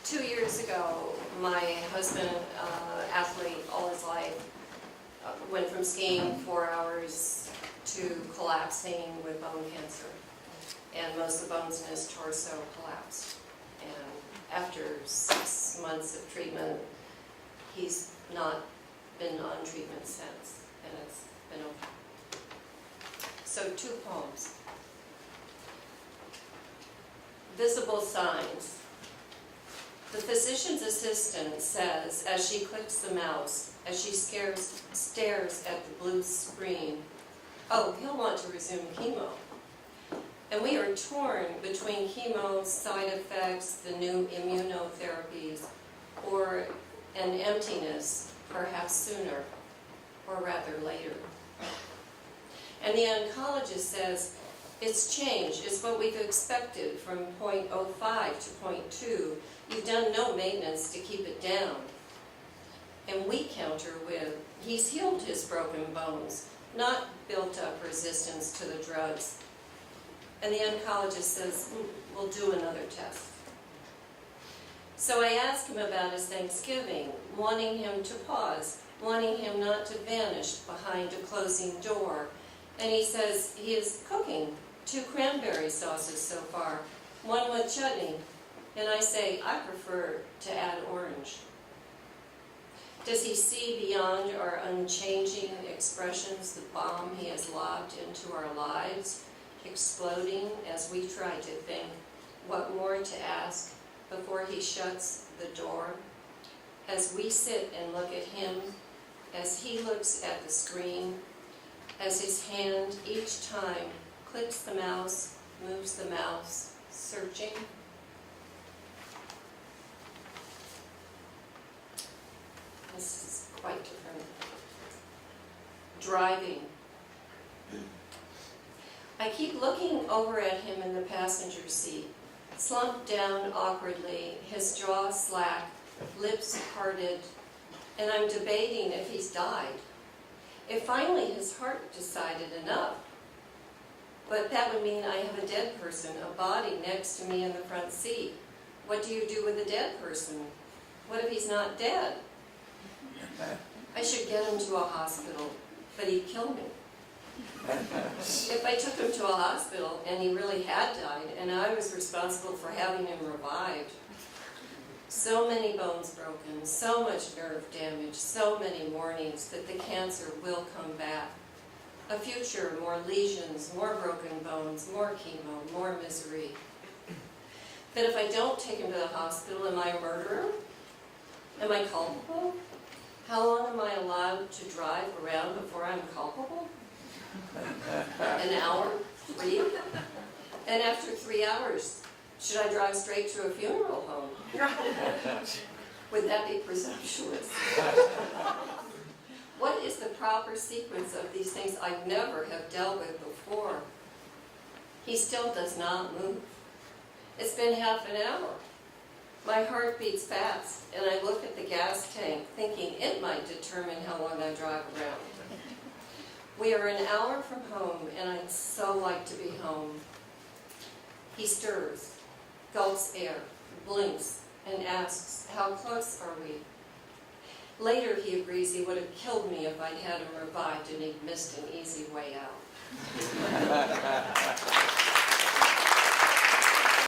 2 years ago, my husband, athlete all his life, went from skiing 4 hours to collapsing with bone cancer. And most of the bones in his torso collapsed. And after 6 months of treatment, he's not been on treatment since, and it's been okay. So 2 poems. Visible signs. The physician's assistant says, as she clicks the mouse, as she stares at the blue screen, oh, he'll want to resume chemo. And we are torn between chemo, side effects, the new immunotherapies, or an emptiness, perhaps sooner, or rather later. And the oncologist says, it's change, it's what we've expected from 0.05 to 0.2. You've done no maintenance to keep it down. And we counter with, he's healed his broken bones, not built up resistance to the drugs. And the oncologist says, we'll do another test. So I asked him about his Thanksgiving, wanting him to pause, wanting him not to vanish behind a closing door. And he says he is cooking 2 cranberry sauces so far, 1 with chutney. And I say, I prefer to add orange. Does he see beyond our unchanging expressions the bomb he has lobbed into our lives, exploding as we try to think what more to ask before he shuts the door? As we sit and look at him, as he looks at the screen, as his hand each time clicks the mouse, moves the mouse, searching. This is quite different. Driving. I keep looking over at him in the passenger seat, slumped down awkwardly, his jaw slack, lips parted, and I'm debating if he's died. If finally his heart decided enough. But that would mean I have a dead person, a body next to me in the front seat. What do you do with a dead person? What if he's not dead? I should get him to a hospital, but he'd kill me. If I took him to a hospital and he really had died and I was responsible for having him revived, so many bones broken, so much nerve damage, so many warnings that the cancer will come back. A future, more lesions, more broken bones, more chemo, more misery. But if I don't take him to the hospital, am I a murderer? Am I culpable? How long am I allowed to drive around before I'm culpable? An hour? 3? And after 3 hours, should I drive straight to a funeral home? Would that be presumptuous? What is the proper sequence of these things I never have dealt with before? He still does not move. It's been half an hour. My heart beats fast, and I look at the gas tank, thinking it might determine how long I drive around. We are an hour from home, and I'd so like to be home. He stirs, gulps air, blinks, and asks, how close are we? Later, he agrees he would have killed me if I'd had him revived and he'd missed an easy way out.